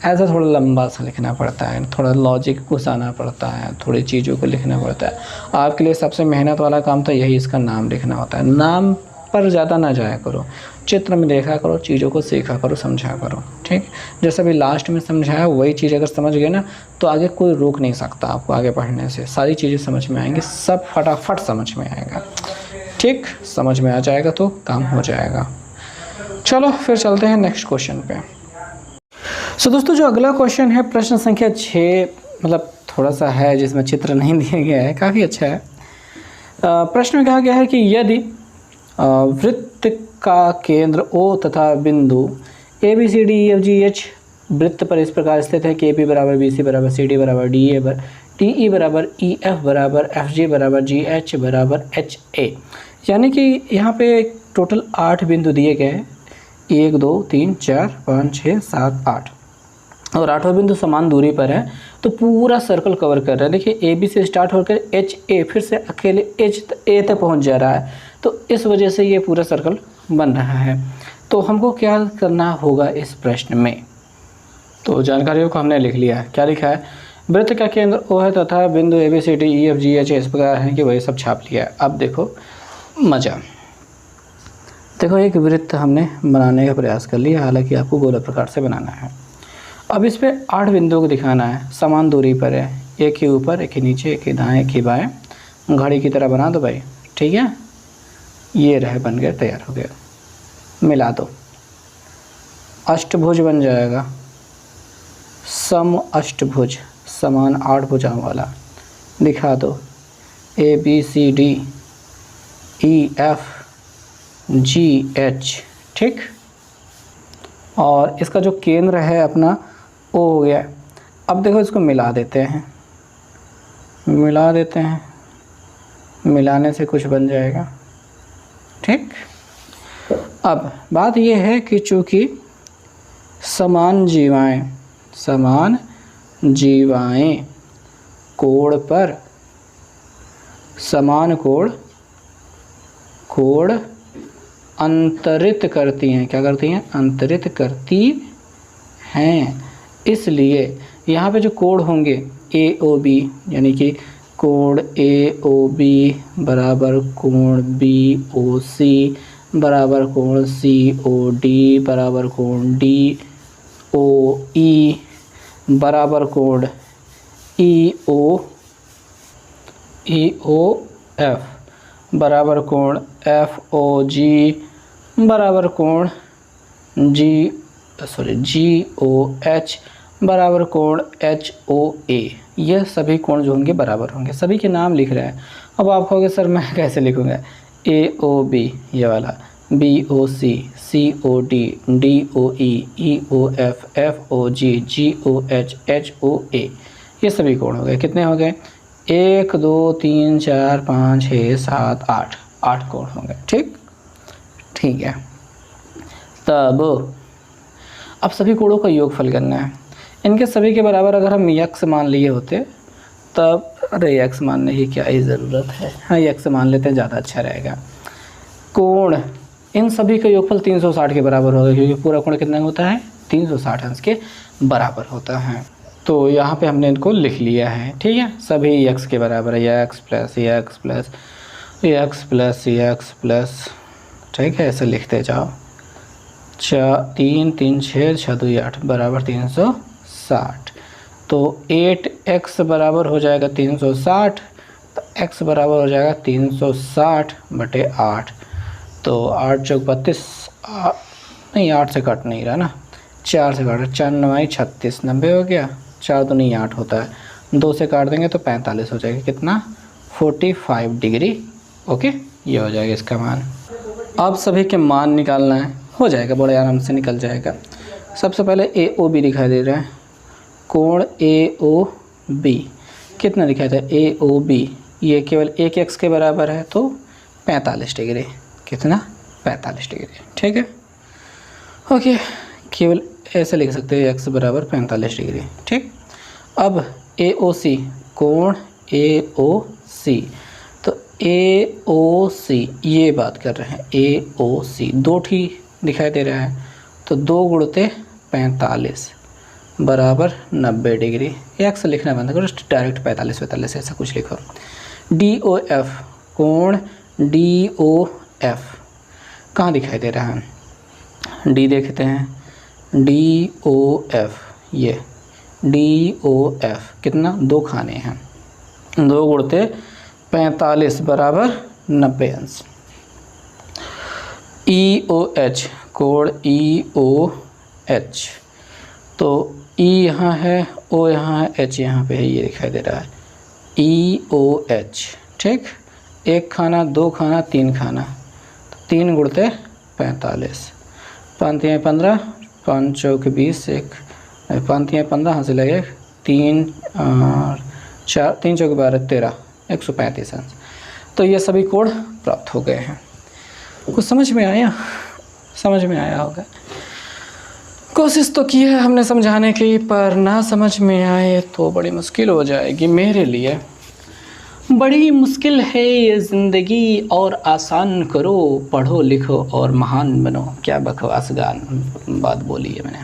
ऐसा थोड़ा लंबा सा लिखना पड़ता है, थोड़ा लॉजिक घुसाना पड़ता है, थोड़ी चीज़ों को लिखना पड़ता है। आपके लिए सबसे मेहनत वाला काम तो यही इसका नाम लिखना होता है। नाम पर ज़्यादा ना जाया करो, चित्र में देखा करो, चीज़ों को सीखा करो, समझा करो। ठीक, जैसे अभी लास्ट में समझाया वही चीज़ अगर समझ गए ना तो आगे कोई रोक नहीं सकता आपको आगे पढ़ने से, सारी चीज़ें समझ में आएंगी, सब फटाफट समझ में आएगा। ठीक, समझ में आ जाएगा तो काम हो जाएगा। चलो फिर चलते हैं नेक्स्ट क्वेश्चन पे। सो दोस्तों जो अगला क्वेश्चन है प्रश्न संख्या 6, मतलब थोड़ा सा है जिसमें चित्र नहीं दिया गया है, काफ़ी अच्छा है। प्रश्न में कहा गया है कि यदि वृत्त का केंद्र O तथा बिंदु A B C D E F G H वृत्त पर इस प्रकार स्थित है कि ए पी बराबर बी सी बराबर सी डी बराबर डी ए डी ई बराबर ई एफ बराबर एफ जी बराबर जी एच बराबर एच ए, यानी कि यहाँ पे टोटल 8 बिंदु दिए गए हैं, 1 2 3 4 5 6 7 8, और 8वां बिंदु समान दूरी पर है, तो पूरा सर्कल कवर कर रहा है। देखिए ए बी से स्टार्ट होकर एच ए फिर से अकेले एच ए तक पहुँच जा रहा है, तो इस वजह से ये पूरा सर्कल बन रहा है। तो हमको क्या करना होगा इस प्रश्न में, तो जानकारियों को हमने लिख लिया है। क्या लिखा है, वृत्त का केंद्र O है तथा बिंदु A B C D E F G H इस प्रकार है कि वही सब छाप लिया है। अब देखो मज़ा, देखो एक वृत्त हमने बनाने का प्रयास कर लिया, हालांकि आपको गोला प्रकार से बनाना है। अब इस पे 8 बिंदुओं को दिखाना है, समान दूरी पर है, एक ही ऊपर एक ही नीचे एक ही दाएँ एक ही बाएँ, घड़ी की तरह बना दो भाई, ठीक है। ये रहे बन गया, तैयार हो गया, मिला दो, अष्टभुज बन जाएगा, सम अष्टभुज, समान 8 भुजाओं वाला, दिखा दो, A B C D E F G H, ठीक। और इसका जो केंद्र है अपना O हो गया। अब देखो इसको मिला देते हैं, मिला देते हैं, मिलाने से कुछ बन जाएगा, ठीक। अब बात यह है कि चूँकि समान जीवाएं कोण पर समान कोण अंतरित करती हैं, क्या करती हैं, अंतरित करती हैं, इसलिए यहाँ पे जो कोण होंगे ए ओ बी, यानी कि कोण ए ओ बी बराबर कोण बी ओ सी बराबर कोण सी ओ डी बराबर कोण डी ओ ई बराबर कोण ई ओ एफ बराबर कोण एफ ओ जी बराबर कोण जी ओ एच बराबर कोण एच ओ ए। यह सभी कोण जो होंगे बराबर होंगे। सभी के नाम लिख रहे हैं। अब आप कहोगे सर मैं कैसे लिखूँगा, ए ओ बी ये वाला, बी ओ सी, सी ओ डी, डी ओ ई ओ एफ ओ जी ओ एच ओ ए, ये सभी कोण हो गए। कितने हो गए, 1 2 3 4 5 6 7 8 कोण हो गए, ठीक है। तब अब सभी कोणों का योगफल करना है। इनके सभी के बराबर अगर हम यक्स मान लिए होते तब, अरे यक्स मानने की क्या ही ज़रूरत है, हाँ यक्स मान लेते हैं, ज़्यादा अच्छा रहेगा। कोण इन सभी का योगफल 360 के बराबर होगा, क्योंकि पूरा कोण कितना होता है, 360 अंश के बराबर होता है। तो यहाँ पे हमने इनको लिख लिया है, ठीक है। सभी यक्स के बराबर है, x plus x plus x plus x plus, ठीक है, ऐसे लिखते जाओ। 3 3 6 6 2 8 बराबर 360। तो 8x बराबर हो जाएगा 360, तो x बराबर हो जाएगा 360 बटे 8। तो 8 चौक 32, नहीं 8 से कट नहीं रहा ना, 4 से काट, 4 9 36, 90 हो गया। 4 तो नहीं 8 होता है, 2 से काट देंगे तो 45 हो जाएगा, कितना 45 डिग्री। ओके, ये हो जाएगा इसका मान। अब सभी के मान निकालना है, हो जाएगा, बड़े आराम से निकल जाएगा। सबसे पहले ए ओ बी दिखाई दे रहा है, कोण ए ओ बी कितना दिखाया था, ए ओ बी ये केवल एक एक्स के बराबर है, तो 45 डिग्री, कितना 45 डिग्री, ठीक है। ओके, केवल ऐसे लिख सकते हैं एक्स बराबर 45 डिग्री, ठीक। अब ए ओ सी, कोण ए ओ सी, तो ए ओ सी ये बात कर रहे हैं, ए ओ सी 2 ठी दिखाई दे रहा है, तो 2 गुणते 45 बराबर 90 डिग्री। एक्स लिखना बंद करो, डायरेक्ट 45 ऐसा कुछ लिखो। डी ओ एफ, कोण डी ओ एफ कहाँ दिखाई दे रहा है, डी देखते हैं, डी ओ एफ, ये डी ओ एफ कितना, 2 खाने हैं, 2 गुणते 45 बराबर 90 अंश। ई ओ एच, कोण ई ओ एच, तो ई यहाँ है, ओ यहाँ है, एच यहाँ पे है, ये दिखाई दे रहा है, ई ओ एच, ठीक। 1 खाना, 2 खाना, 3 खाना, तो 3 गुणते 45, 5 तियाँ 15, 5 चौके 20, 5 तियाँ 15 हाथ से लगे 3 और 4, 3 चौके 12, 13, 135 आंसर। तो ये सभी कोड प्राप्त हो गए हैं। कुछ समझ में आया? समझ में आया होगा। कोशिश तो की है हमने समझाने की, पर ना समझ में आए तो बड़ी मुश्किल हो जाएगी मेरे लिए। बड़ी मुश्किल है ये ज़िंदगी और आसान करो, पढ़ो लिखो और महान बनो। क्या बकवास गान बात बोली है मैंने।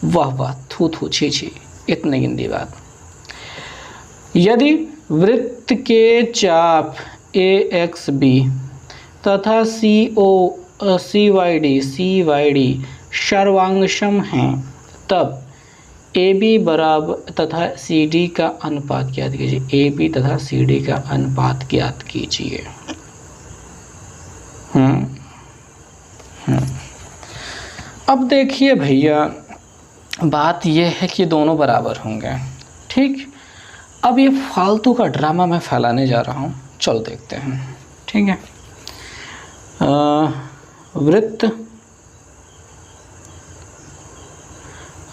वाह वाह, थू थू छी छी, इतनी गंदी बात। यदि वृत्त के चाप AXB तथा CYD सर्वांगसम हैं, तब AB बराबर तथा CD का अनुपात ज्ञात कीजिए। AB तथा CD का अनुपात ज्ञात कीजिए। अब देखिए भैया, बात यह है कि दोनों बराबर होंगे, ठीक। अब ये फालतू का ड्रामा मैं फैलाने जा रहा हूँ, चलो देखते हैं, ठीक है।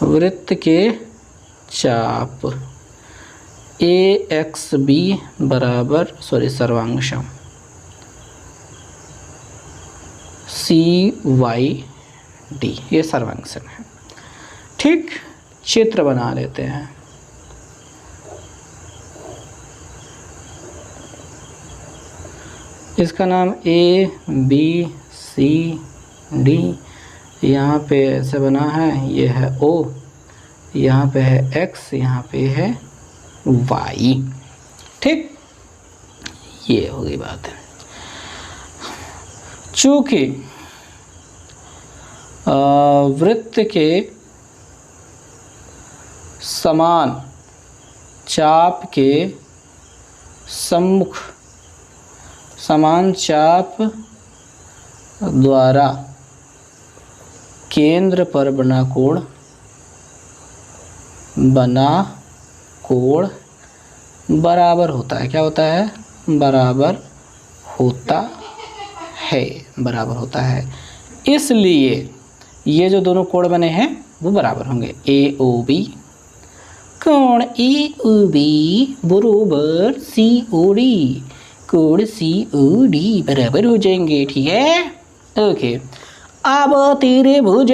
वृत्त के चाप AXB बराबर सर्वांगसम CYD, ये सर्वांगसम है, ठीक। चित्र बना लेते हैं। इसका नाम ABCD, यहाँ पे ऐसे बना है, ये है O, यहाँ पे है X, यहाँ पे है Y, ठीक। ये हो गई बात है। चूँकि वृत्त के समान चाप के सम्मुख समान चाप द्वारा केंद्र पर बना कोण बराबर होता है। क्या होता है? बराबर होता है। इसलिए ये जो दोनों कोण बने हैं वो बराबर होंगे। AOB, कोण AOB बराबर COD, कोण COD बराबर हो जाएंगे, ठीक है। ओके, अब त्रिभुज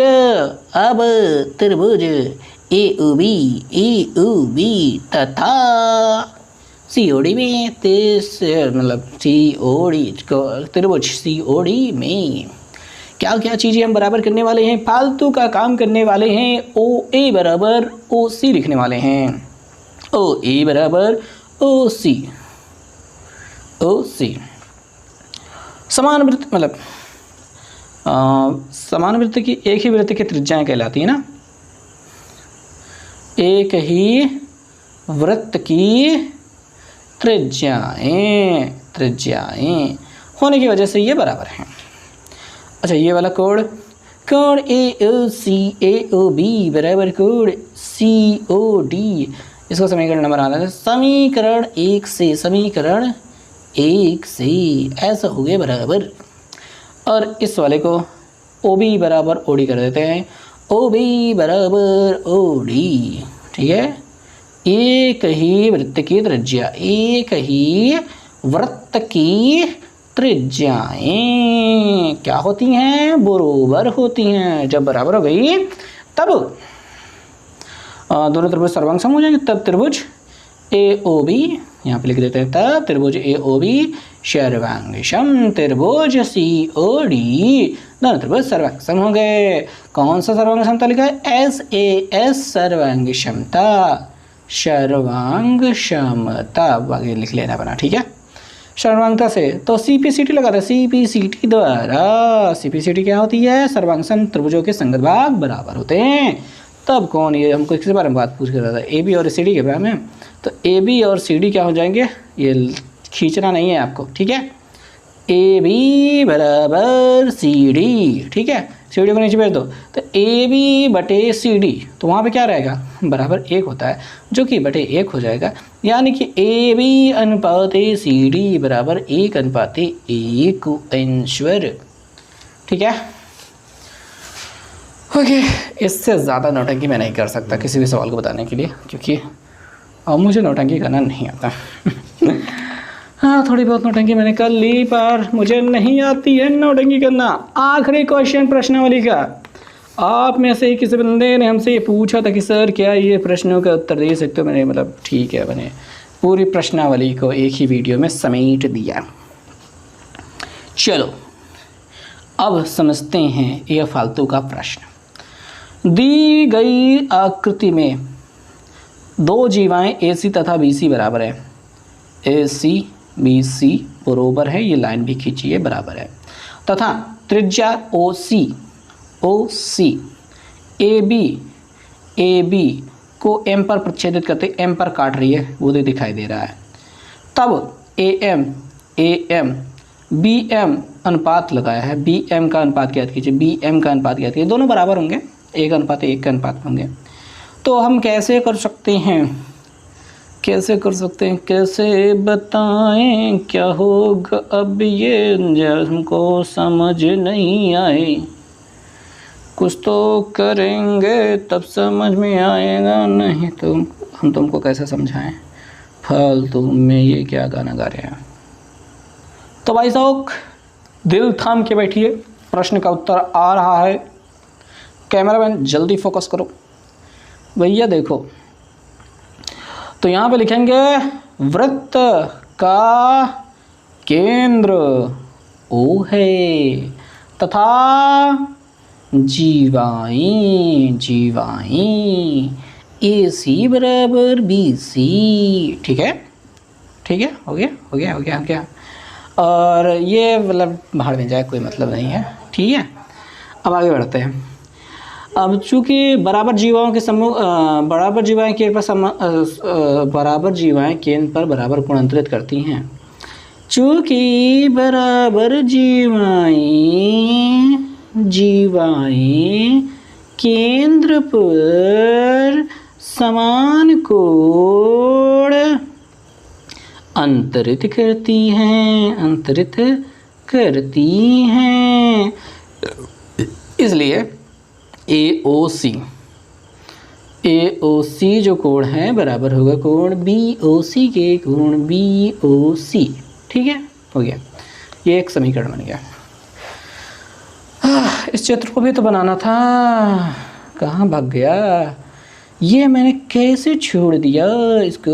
AOB तथा COD में त्रिभुज COD में क्या क्या चीज़ें हम बराबर करने वाले हैं, फालतू का काम करने वाले हैं। OA बराबर OC लिखने वाले हैं। OA बराबर OC समान वृत्त समान वृत्त की एक ही वृत्त की त्रिज्याएं कहलाती है ना। एक ही वृत्त की त्रिज्याएं होने की वजह से ये बराबर हैं। अच्छा, ये वाला कोण AOB बराबर कोण COD, इसको समीकरण नंबर आना है समीकरण 1 से ऐसा हो गया बराबर। और इस वाले को OB बराबर OD कर देते हैं। OB बराबर OD, ठीक है। एक ही वृत्त की त्रिज्याएं क्या होती हैं? बराबर होती हैं। जब बराबर हो गई तब दोनों त्रिभुज सर्वांगसम हो जाएंगे। तब त्रिभुज AOB यहाँ पे लिख देते हैं, तब त्रिभुज AOB सर्वांगसम, त्रिभुज COD दोनों त्रिभुज सर्वांगसम हो गए। कौन सा सर्वांगसमता लिखा है? SAS सर्वांगसमता, आगे लिख लेना बना, ठीक है। सर्वांगता से तो CPCT लगा था। CPCT द्वारा CPCT क्या होती है? सर्वांगसम त्रिभुजों के संगत भाग बराबर होते हैं। तब कौन, ये हमको किसके बारे में बात पूछ रहा था? AB और CD के बारे में। तो AB और CD क्या हो जाएंगे? ये खींचना नहीं है आपको, ठीक है। AB बराबर CD, ठीक है। सी डी को नीचे भेज दो तो ए बी बटे सी डी, तो वहाँ पे क्या रहेगा बराबर 1 होता है, जो कि बटे 1 हो जाएगा। यानी कि ए बी अनुपात सी डी बराबर 1 अनुपात 1 आंसर। ठीक है, ओके। इससे ज़्यादा नौटंकी मैं नहीं कर सकता किसी भी सवाल को बताने के लिए, क्योंकि अब मुझे नौटंकी करना नहीं आता। हाँ, थोड़ी बहुत नौटंकी मैंने कर ली, पर मुझे नहीं आती है नौटंकी करना। आखिरी क्वेश्चन प्रश्नावली का। आप में से ही किसी बंदे ने हमसे ये पूछा था कि सर क्या ये प्रश्नों का उत्तर दे सकते हो। मैंने मतलब ठीक है, मैंने पूरी प्रश्नावली को एक ही वीडियो में समेट दिया। चलो अब समझते हैं यह फालतू का प्रश्न। दी गई आकृति में दो जीवाएं AC तथा BC बराबर है। AC BC बराबर है, ये लाइन भी खींचिए, बराबर है, तथा त्रिज्या OC AB को M पर प्रच्छेदित करते M पर काट रही है, वो दिखाई दे रहा है। तब AM BM अनुपात लगाया है, BM का अनुपात ज्ञात कीजिए, BM का अनुपात ज्ञात कीजिए। दोनों बराबर होंगे, 1 अनुपात 1 के अनुपात होंगे। तो हम कैसे कर सकते हैं, कैसे बताएं क्या होगा अब, ये हमको समझ नहीं आए। कुछ तो करेंगे तब समझ में आएगा, नहीं तो हम तुमको कैसे समझाएं, फालतू में ये क्या गाना गा रहे हैं। तो भाई साहब दिल थाम के बैठिए, प्रश्न का उत्तर आ रहा है। कैमरामैन जल्दी फोकस करो भैया, देखो। तो यहाँ पे लिखेंगे वृत्त का केंद्र O है तथा जीवाएं AC बराबर BC। ठीक है, हो गया। और ये मतलब बाहर में जाए कोई मतलब नहीं है, ठीक है। अब आगे बढ़ते हैं। अब चूँकि बराबर जीवाएं केंद्र पर बराबर कोण अंतरित करती हैं, चूँकि बराबर जीवाएं केंद्र पर समान कोण अंतरित करती हैं, इसलिए AOC जो कोण है बराबर होगा कोण BOC के, कोण BOC। ठीक है, हो गया, ये एक समीकरण बन गया। इस चित्र को भी तो बनाना था, कहाँ भाग गया ये, मैंने कैसे छोड़ दिया इसको।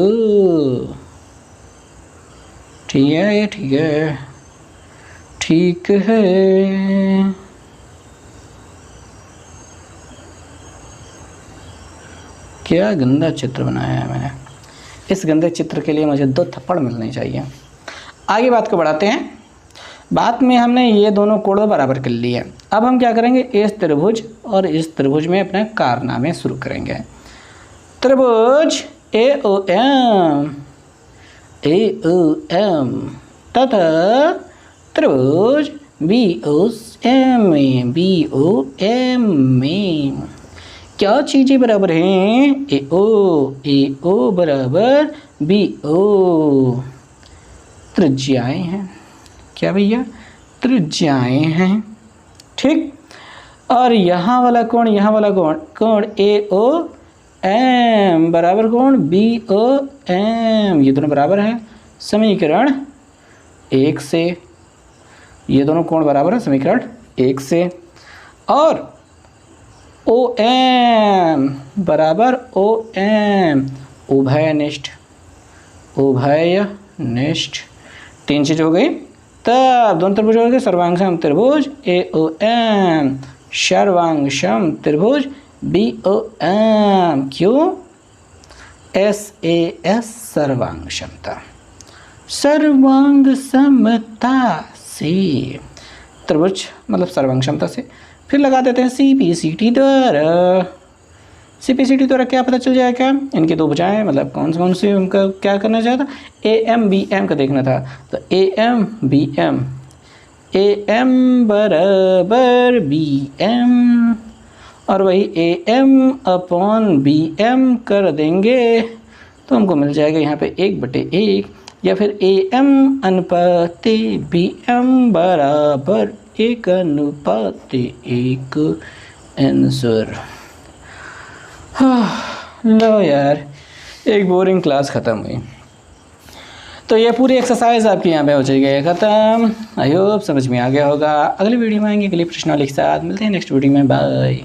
ठीक है। क्या गंदा चित्र बनाया है मैंने। इस गंदे चित्र के लिए मुझे 2 थप्पड़ मिलने चाहिए। आगे बात को बढ़ाते हैं। बात में हमने ये दोनों कोण बराबर कर लिए। अब हम क्या करेंगे, इस त्रिभुज और इस त्रिभुज में अपने कारनामे शुरू करेंगे। त्रिभुज AOM तथा त्रिभुज BOM में क्या चीज़ें बराबर हैं, AO बराबर BO, त्रिज्याएं हैं। क्या भैया, त्रिज्याएं हैं। ठीक, और यहाँ वाला कोण कोण AOM बराबर कोण BOM, ये दोनों बराबर हैं समीकरण 1 से। ये दोनों कोण बराबर है समीकरण 1 से। और OM बराबर OM उभयनिष्ठ 3 चीज हो गई। तब दोनों त्रिभुज हो गए सर्वांगसम त्रिभुज AOM, सर्वांगसम त्रिभुज BOM। क्यों, SAS सर्वांग समता से, त्रिभुज मतलब सर्वांग क्षमता से। फिर लगा देते हैं CPCT द्वारा क्या पता चल जाएगा, इनकी 2 भुजाएं मतलब कौन से उनका क्या करना चाहता, AM BM का देखना था। तो AM BM ए एम बराबर बी एम, और वही A M upon B M कर देंगे तो हमको मिल जाएगा यहाँ पे 1/1, या फिर ए एम अनुपाते बी एम बराबर 1/1 आंसर। लो यार, एक बोरिंग क्लास ख़त्म हुई। तो ये पूरी एक्सरसाइज आपकी यहाँ पे हो जाएगी ख़त्म। आई होप समझ में आ गया होगा। अगली वीडियो में आएंगे अगले प्रश्नावली के साथ। मिलते हैं नेक्स्ट वीडियो में। बाय।